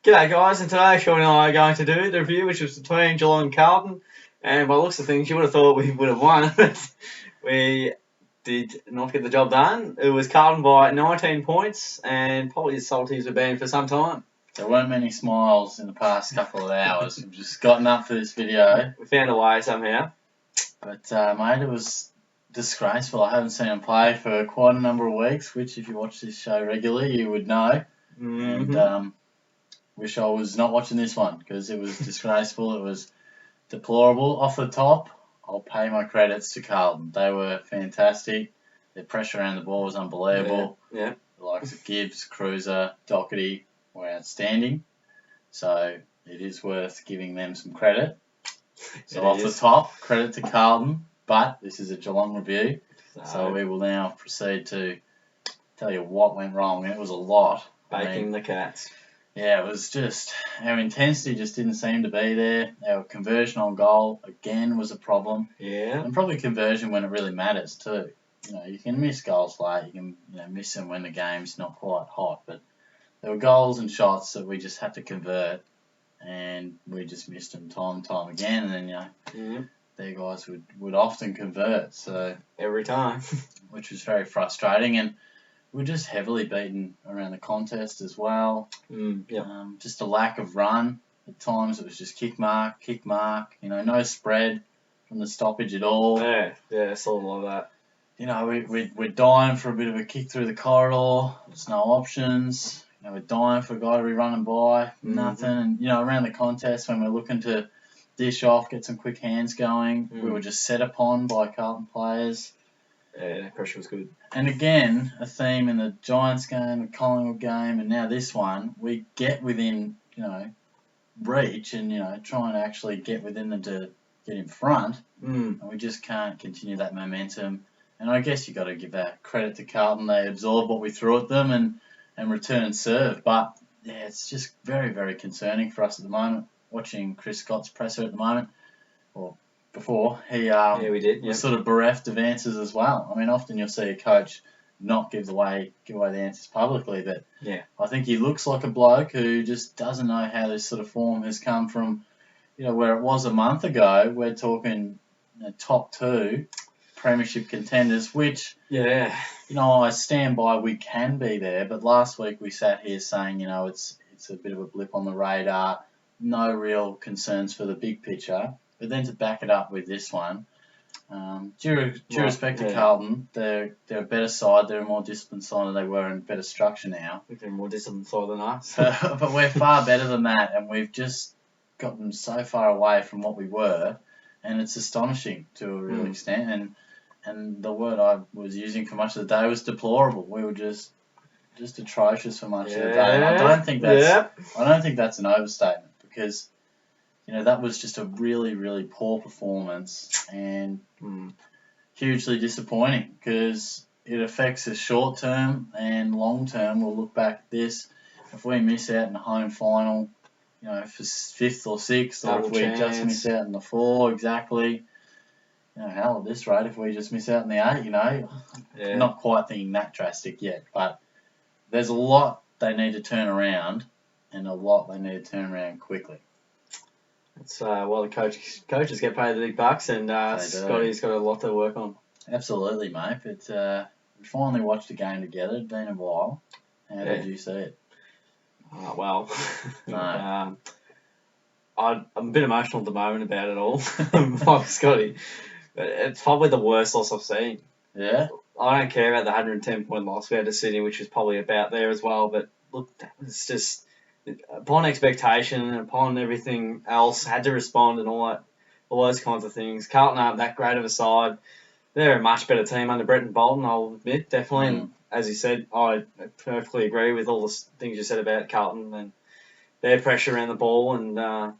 G'day guys, and today Shorty and I are going to do the review which was between Geelong and Carlton, and by the looks of things you would have thought we would have won, but we did not get the job done. It was Carlton by 19 points, and probably the salties have been for some time. There weren't many smiles in the past couple of hours. We've just gotten up for this video. We found a way somehow. But mate, it was disgraceful. I haven't seen him play for quite a number of weeks, which if you watch this show regularly you would know. And wish I was not watching this one because it was disgraceful. It was deplorable. Off the top, I'll pay my credits to Carlton. They were fantastic. Their pressure around the ball was unbelievable. Yeah. The likes of Gibbs, Cruiser, Doherty were outstanding. So it is worth giving them some credit. So off the top, credit to Carlton. But this is a Geelong review. So we will now proceed to tell you what went wrong. And it was a lot. Baking the Cats. Yeah, it was just, our intensity just didn't seem to be there. Our conversion on goal, again, was a problem. Yeah. And probably conversion when it really matters too. You know, you can miss goals late, you can miss them when the game's not quite hot. But there were goals and shots that we just had to convert, and we just missed them time and time again. And then, their guys would often convert. So every time. Which was very frustrating. And we're just heavily beaten around the contest as well. Just a lack of run. At times it was just kick mark. No spread from the stoppage at all. Yeah, it's all like that. We're dying for a bit of a kick through the corridor. There's no options. We're dying for a guy to be running by. Nothing. And, around the contest when we're looking to dish off, get some quick hands going, we were just set upon by Carlton players. Yeah, pressure was good. And again, a theme in the Giants game, the Collingwood game, and now this one, we get within, reach and, try and actually get within them to get in front, and we just can't continue that momentum. And I guess you got to give that credit to Carlton. They absorbed what we threw at them and return and serve. But, yeah, it's just very, very concerning for us at the moment, watching Chris Scott's presser at the moment, before he was sort of bereft of answers as well. I mean, often you'll see a coach not give away the answers publicly, but I think he looks like a bloke who just doesn't know how this sort of form has come from, where it was a month ago. We're talking top 2 premiership contenders, which I stand by. We can be there, but last week we sat here saying it's a bit of a blip on the radar, no real concerns for the big picture. But then to back it up with this one, due respect to Carlton, they're a better side, they're a more disciplined side than they were, and better structure now. They're more disciplined side than us. But we're far better than that, and we've just gotten so far away from what we were, and it's astonishing to a real extent. And the word I was using for much of the day was deplorable. We were just atrocious for much of the day. And I don't think that's an overstatement, because that was just a really, really poor performance and hugely disappointing, because it affects us short term and long term. We'll look back at this. If we miss out in the home final, for 5th or 6th, or if we just miss out in the 4, exactly. Hell, at this rate, if we just miss out in the 8, not quite thinking that drastic yet, but there's a lot they need to turn around, and a lot they need to turn around quickly. It's the coaches get paid the big bucks, and Scotty's got a lot to work on. Absolutely, mate. But we finally watched a game together. It'd been a while. How did you see it? Well, I'm a bit emotional at the moment about it all, like Scotty. But it's probably the worst loss I've seen. Yeah? I don't care about the 110-point loss we had to Sydney, which was probably about there as well. But look, it's just, upon expectation and upon everything else, had to respond and all those kinds of things. Carlton aren't that great of a side. They're a much better team under Brett and Bolton, I'll admit, definitely. And as you said, I perfectly agree with all the things you said about Carlton and their pressure around the ball. And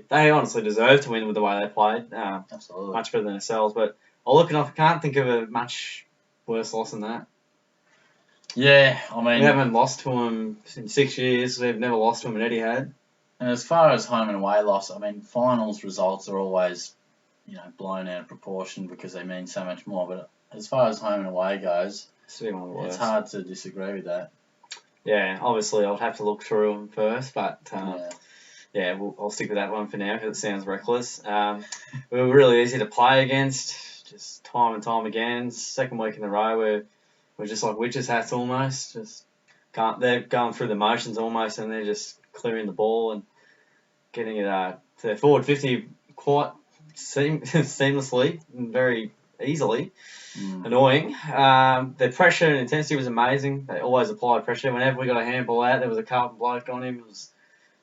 they honestly deserve to win with the way they played. Absolutely. Much better than ourselves. But I can't think of a much worse loss than that. Yeah, I mean, we haven't lost to them in 6 years. We've never lost to them in Etihad. And as far as home and away loss, I mean, finals results are always, blown out of proportion because they mean so much more. But as far as home and away goes, it's hard to disagree with that. Yeah, obviously I'll have to look through them first, but Yeah. I'll stick with that one for now because it sounds reckless. We were really easy to play against, just time and time again. Second week in a row where we're just like witches' hats almost. They're going through the motions almost, and they're just clearing the ball and getting it to their forward 50 quite seamlessly and very easily. Annoying. Their pressure and intensity was amazing. They always applied pressure. Whenever we got a handball out, there was a Carlton bloke on him. It was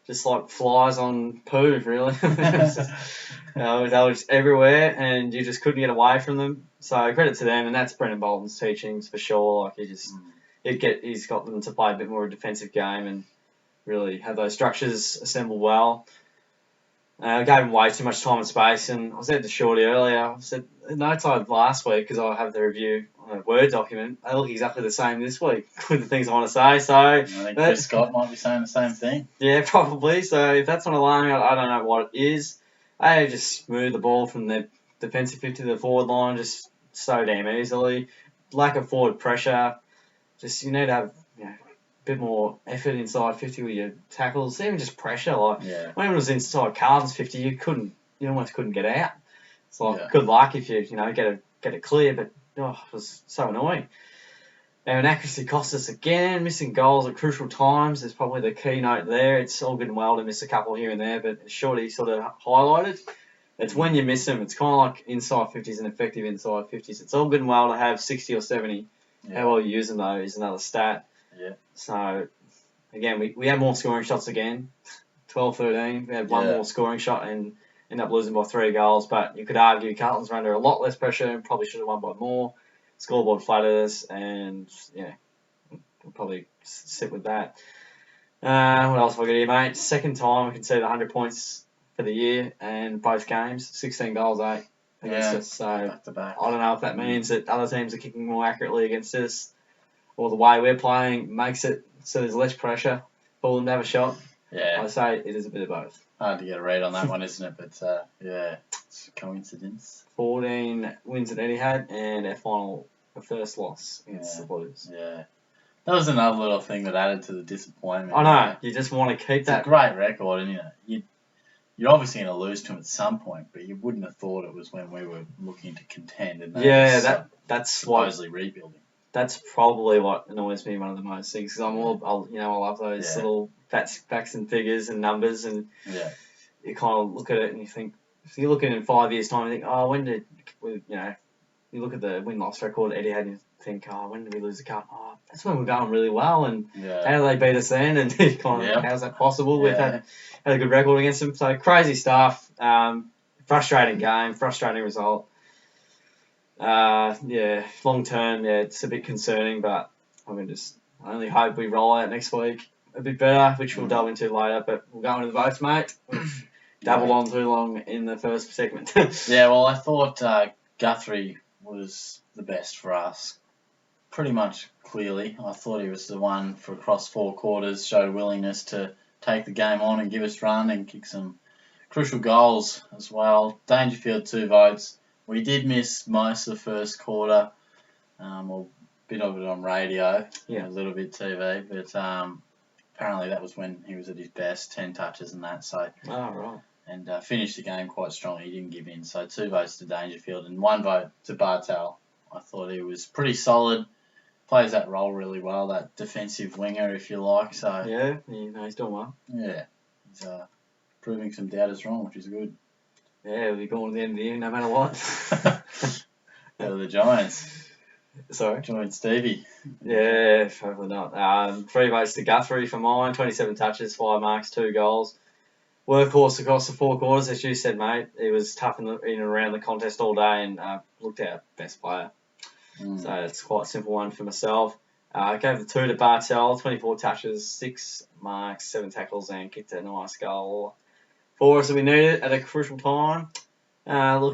just like flies on poo, really. They were just everywhere, and you just couldn't get away from them. So credit to them, and that's Brendan Bolton's teachings for sure. Like he's got them to play a bit more of a defensive game and really have those structures assembled well. I gave him way too much time and space, and I said to Shorty earlier, I said, the notes I had last week, because I have the review on a Word document, they look exactly the same this week with the things I want to say. So I think Chris Scott might be saying the same thing. Yeah, probably. So if that's not alarming, I don't know what it is. They just move the ball from the defensive 50 to the forward line just so damn easily. Lack of forward pressure. Just you need to have a bit more effort inside 50 with your tackles, even just pressure. Like when it was inside Carlton's 50, you almost couldn't get out. It's like good luck if you get it clear, but it was so annoying. And accuracy cost us again. Missing goals at crucial times is probably the keynote there. It's all good and well to miss a couple here and there, but Shorty sort of highlighted. It's when you miss them. It's kind of like inside 50s and effective inside 50s. It's all good and well to have 60 or 70. How well you use them, though, is another stat. Yeah. So, again, we had more scoring shots again. 12-13. We had one more scoring shot and ended up losing by 3 goals. But you could argue Carlton's were under a lot less pressure and probably should have won by more. Scoreboard flattered us, and we'll probably sit with that. What else have I got here, mate? Second time we can see the 100 points for the year and both games, 16 goals, 8 against us. So back to back. I don't know if that means that other teams are kicking more accurately against us, or the way we're playing makes it so there's less pressure for them to have a shot. Yeah, I say it is a bit of both. Hard to get a read on that one, isn't it? But it's a coincidence. 14 wins at Etihad and our first loss against the Blues. Yeah. That was another little thing that added to the disappointment. I know. You just want to keep that. It's a great record, and you're obviously going to lose to them at some point, but you wouldn't have thought it was when we were looking to contend. And that's supposedly rebuilding. That's probably what annoys me one of the most things, because I love those little facts and figures and numbers, and you kind of look at it and you think, if you look at it in 5 years' time, you think, oh, when did you look at the win-loss record Eddie had, and you think, oh, when did we lose the cup? Oh, that's when we're going really well, and how do they beat us then? And how's that possible? We've had a good record against them, so crazy stuff. Frustrating game, frustrating result. Long term, it's a bit concerning, but I only hope we roll out next week a bit better, which we'll delve into later. But we'll go into the votes, mate. We've dabbled on too long in the first segment. Well, I thought Guthrie was the best for us, pretty much clearly. I thought he was the one for across 4 quarters, showed willingness to take the game on and give us run and kick some crucial goals as well. Dangerfield, 2 votes. We did miss most of the first quarter, or a bit of it on radio, a little bit TV, but apparently that was when he was at his best, 10 touches and that. So, right. And finished the game quite strongly. He didn't give in. So 2 votes to Dangerfield and 1 vote to Bartel. I thought he was pretty solid. Plays that role really well, that defensive winger, if you like. So he's doing well. Yeah, he's proving some doubters wrong, which is good. Yeah, we'll be going to the end of the year no matter what. Go to the Giants. Sorry? Join Stevie. Yeah, hopefully not. 3 votes to Guthrie for mine, 27 touches, 5 marks, 2 goals. Workhorse across the 4 quarters, as you said, mate. He was tough in and around the contest all day and looked our best player. So it's quite a simple one for myself. I gave the 2 to Bartel, 24 touches, 6 marks, 7 tackles, and kicked a nice goal for us that we needed at a crucial time.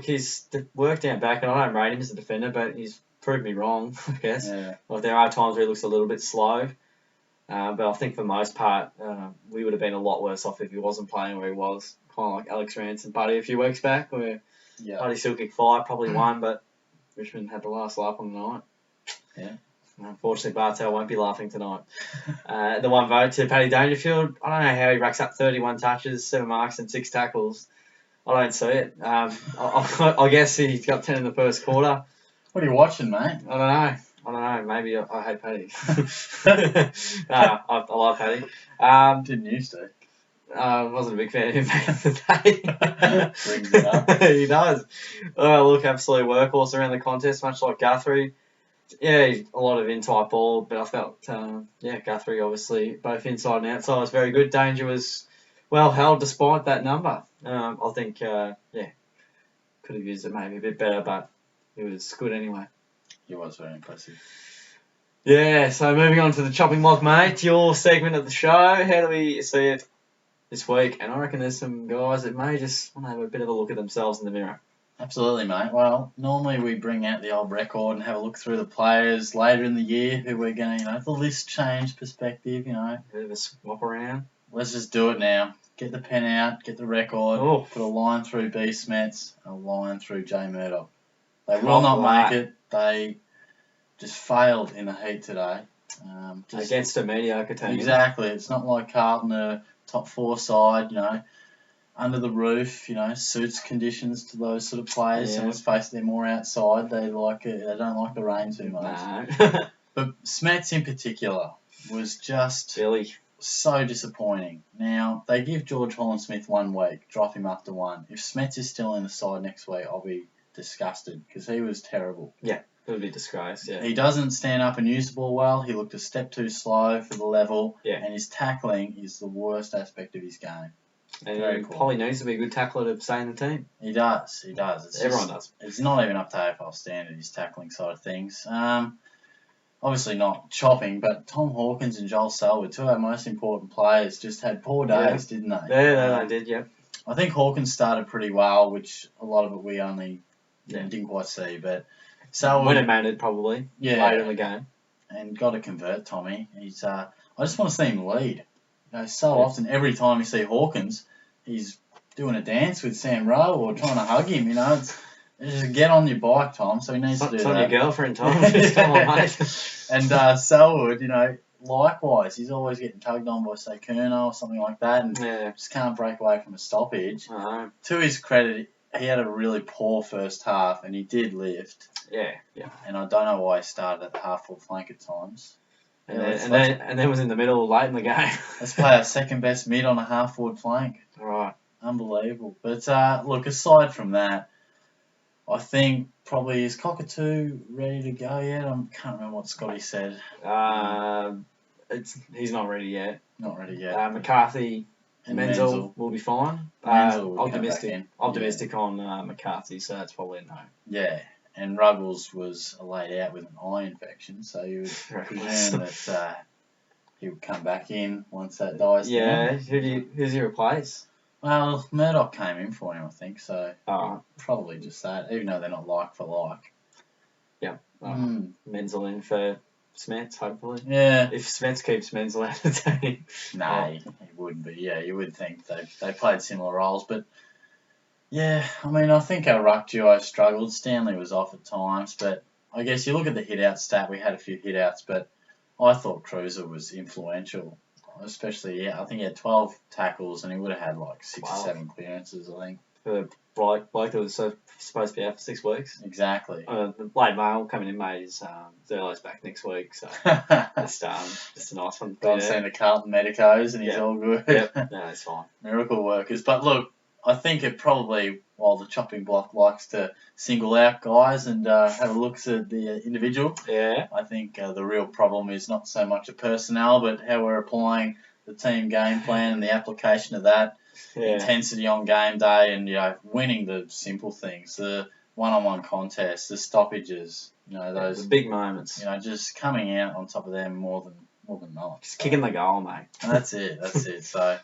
He's worked down back, and I don't rate him as a defender, but he's proved me wrong, I guess. Yeah. Like, there are times where he looks a little bit slow. But I think for the most part, we would have been a lot worse off if he wasn't playing where he was. Kind of like Alex Rance and Buddy a few weeks back, where Buddy still kicked 5, probably 1, but Richmond had the last laugh on the night. Yeah. Unfortunately, Bartel won't be laughing tonight. The one vote to Paddy Dangerfield. I don't know how he racks up 31 touches, 7 marks and 6 tackles. I don't see it. I guess he got 10 in the first quarter. What are you watching, mate? I don't know. Maybe I hate Paddy. I love Paddy. Didn't used to. I wasn't a big fan of him back in the day. Brings it up. He does. Look, absolute workhorse around the contest, much like Guthrie. Yeah, a lot of in-type ball, but I felt, Guthrie obviously, both inside and outside, was very good. Danger was well held despite that number. I think, could have used it maybe a bit better, but it was good anyway. He was very impressive. Yeah, so moving on to the chopping block, mate, your segment of the show. How do we see it this week? And I reckon there's some guys that may just want to have a bit of a look at themselves in the mirror. Absolutely, mate. Well, normally we bring out the old record and have a look through the players later in the year who we're going to, the list change perspective, A bit of a swap around. Let's just do it now. Get the pen out, get the record, put a line through B. Smets, a line through J. Murdoch. They will not make it. They just failed in the heat today. Against a mediocre team. Exactly. It's not like Carlton, a top 4 side, under the roof, suits conditions to those sort of players. Yeah. So let's face it, they're more outside. They like it. They don't like the rain too much. No. But Smets in particular was just Billy. so disappointing. Now, they give George Holland-Smith 1 week, drop him after 1. If Smets is still in the side next week, I'll be disgusted because he was terrible. Yeah, it would be disgrace, yeah. He doesn't stand up and use the ball well. He looked a step too slow for the level. Yeah. And his tackling is the worst aspect of his game. And he probably needs to be a good tackler to stay in the team. He does. Everyone does. It's not even up to AFL standard, his tackling side of things. Obviously not chopping, but Tom Hawkins and Joel Selwood, 2 of our most important players, just had poor days, didn't they? Yeah, they did, yeah. I think Hawkins started pretty well, which a lot of it we only didn't quite see, but Selwood... When it mattered, probably, later in the game. And got to convert Tommy. He's. I just want to see him lead. Often, every time you see Hawkins, he's doing a dance with Sam Rowe or trying to hug him, It's just get on your bike, Tom, so he needs to do that. It's on your girlfriend, Tom. Just come on, mate. And Selwood, likewise, he's always getting tugged on by, say, Kerner or something like that, and just can't break away from a stoppage. To his credit, he had a really poor first half, and he did lift. Yeah. And I don't know why he started at the half-full flank at times. And then was in the middle late in the game. Let's play our second best mid on a half-forward flank. Right. Unbelievable. But, look, aside from that, I think probably is Cockatoo ready to go yet? I can't remember what Scotty said. He's not ready yet. Not ready yet. McCarthy and Menzel will be fine. Optimistic on McCarthy, so that's probably a no. Yeah, and Ruggles was laid out with an eye infection, so you would presume that he would come back in once that dies down. Yeah, who's he replace? Well, Murdoch came in for him, I think, so probably just that, even though they're not like for like. Yeah. Menzel in for Smets, hopefully. Yeah. If Smets keeps Menzel out of the team. No, he wouldn't be. Yeah, you would think they played similar roles, but yeah, I think our ruck duo struggled. Stanley was off at times, but I guess you look at the hit-out stat, we had a few hit-outs, but I thought Cruiser was influential. Especially, I think he had 12 tackles and he would have had like 6 or 7 clearances, I think. For Blake that was supposed to be out for 6 weeks. Exactly. The late mail coming in, mate, is Zerlo's back next week, so just a nice one. Gone seen the Carlton medicos and he's all good. Yep, no, it's fine. Miracle workers. But look, I think it probably, while the chopping block likes to single out guys and have a look at the individual, I think the real problem is not so much a personnel, but how we're applying the team game plan and the application of that, intensity on game day, and winning the simple things, the one-on-one contests, the stoppages, those the big moments, just coming out on top of them more than not. Just kicking the goal, mate. That's it. So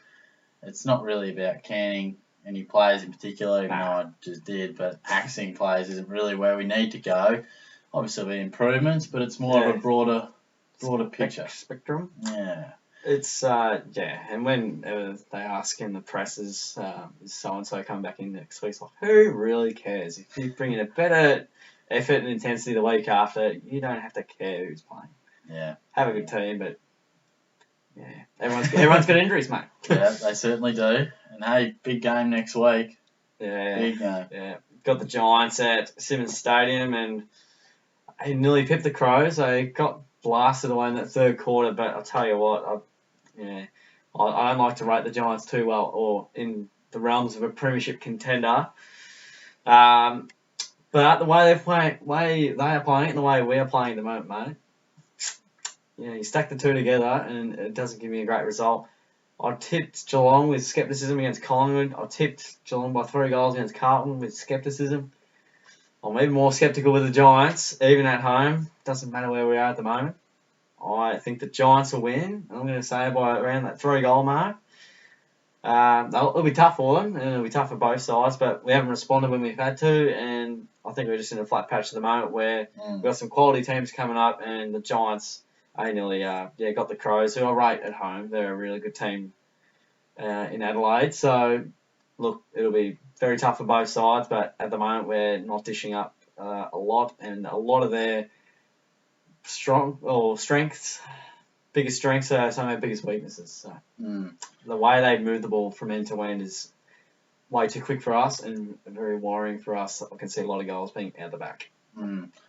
it's not really about canning any players in particular, even though I just did, but axing players isn't really where we need to go. Obviously, there'll be improvements, but it's more of a broader picture. Spectrum. Yeah. It's, and when they ask in the presses, is so-and-so come back in next week, it's like, who really cares? If you bring in a better effort and intensity the week after, you don't have to care who's playing. have a good team, but yeah, everyone's got injuries, mate. Yeah, they certainly do. And hey, big game next week. Yeah, Big game. Yeah, got the Giants at Simmons Stadium, and they nearly pipped the Crows. They got blasted away in that third quarter, but I'll tell you what, I don't like to rate the Giants too well, or in the realms of a premiership contender. But the way they are playing it, and the way we are playing at the moment, mate. Yeah, you stack the two together, and it doesn't give me a great result. I tipped Geelong with scepticism against Collingwood. I tipped Geelong by 3 goals against Carlton with scepticism. I'm even more sceptical with the Giants, even at home. Doesn't matter where we are at the moment. I think the Giants will win. I'm going to say by around that 3-goal mark. It'll be tough for them, and it'll be tough for both sides, but we haven't responded when we've had to, and I think we're just in a flat patch at the moment where we've got some quality teams coming up, and the Giants nearly got the Crows, who are right at home. They're a really good team in Adelaide. So, look, it'll be very tough for both sides, but at the moment we're not dishing up a lot, and a lot of their biggest strengths are some of their biggest weaknesses. So, the way they move the ball from end to end is way too quick for us and very worrying for us. I can see a lot of goals being out the back.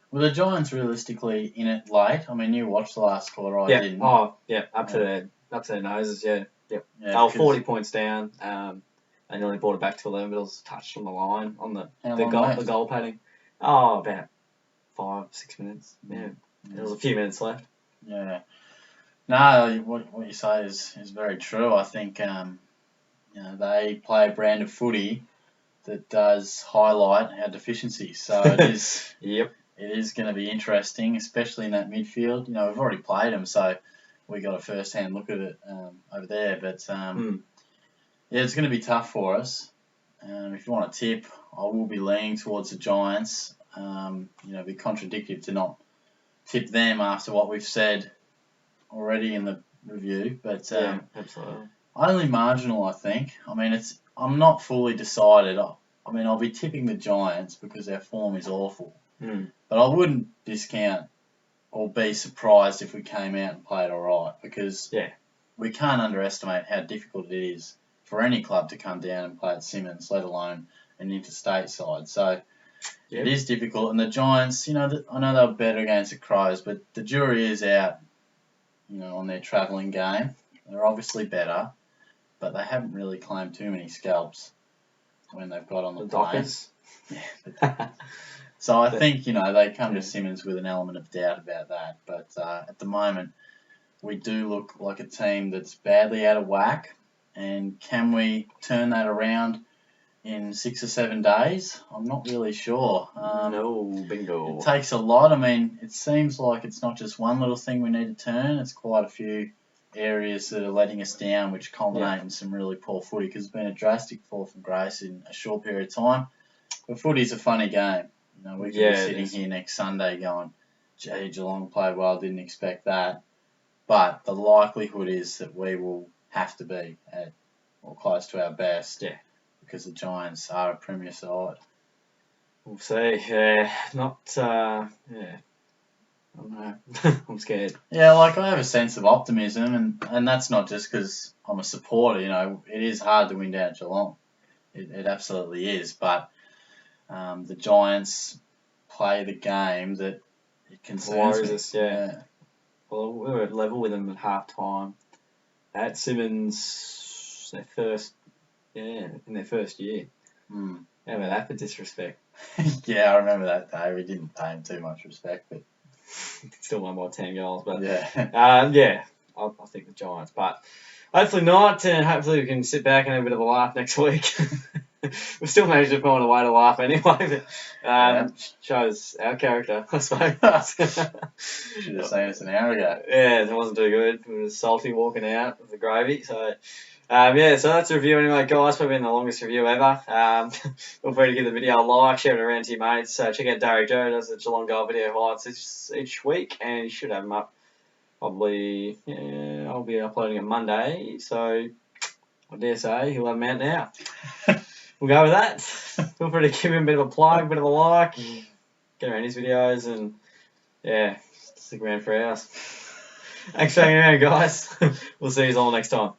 Were the Giants realistically in it late? I mean, you watched the last quarter, I didn't. Oh, yeah, up to their noses, yeah. Yep. They were 40 points down. They nearly brought it back to 11, but it was touched on the line, on the goal padding. Oh, about 5-6 minutes. Yeah. There was a few minutes left. Yeah. No, what you say is very true. I think they play a brand of footy that does highlight our deficiencies. So it is. Yep. It is going to be interesting, especially in that midfield. We've already played them, so we got a first-hand look at it over there. But it's going to be tough for us. If you want to tip, I will be leaning towards the Giants. It'd be contradictory to not tip them after what we've said already in the review. But absolutely. Only marginal, I think. I mean, I'm not fully decided. I mean, I'll be tipping the Giants because their form is awful. But I wouldn't discount or be surprised if we came out and played all right, because we can't underestimate how difficult it is for any club to come down and play at Simmons, let alone an interstate side. So it is difficult. And the Giants, I know they were better against the Crows, but the jury is out, on their travelling game. They're obviously better, but they haven't really claimed too many scalps when they've got on the plane. Yeah. So I think, they come to Simmons with an element of doubt about that. But at the moment, we do look like a team that's badly out of whack. And can we turn that around in 6 or 7 days? I'm not really sure. No, bingo. It takes a lot. I mean, it seems like it's not just one little thing we need to turn. It's quite a few areas that are letting us down, which culminate in some really poor footy, because it's been a drastic fall from grace in a short period of time. But footy's a funny game. We could be sitting here next Sunday going, gee, Geelong played well, didn't expect that. But the likelihood is that we will have to be at or close to our best because the Giants are a premier side. We'll see. Yeah, not, I don't know. I'm scared. Yeah, I have a sense of optimism, and that's not just because I'm a supporter. It is hard to win down at Geelong. It absolutely is, but the Giants play the game that it concerns me. Us, yeah. Well, we were at level with them at half time at Simmons, in their first year. How about that for disrespect? Yeah, I remember that day. We didn't pay him too much respect, but still won by 10 goals. But I think the Giants, but hopefully not, and hopefully we can sit back and have a bit of a laugh next week. We've still managed to find a way to laugh anyway, but shows our character, I suppose. Should have seen us an hour ago. Yeah, it wasn't too good. It was salty walking out with the gravy. So, so that's a review anyway, guys. Probably been the longest review ever. Feel free to give the video a like, share it around to your mates. Check out darijoe, does the Geelong goal video highlights each week, and you should have them up probably, I'll be uploading it Monday, so I dare say he'll have them out now. We'll go with that. Feel free to give him a bit of a plug, a bit of a like, get around his videos, and stick around for ours. Thanks for hanging around, guys. We'll see you all next time.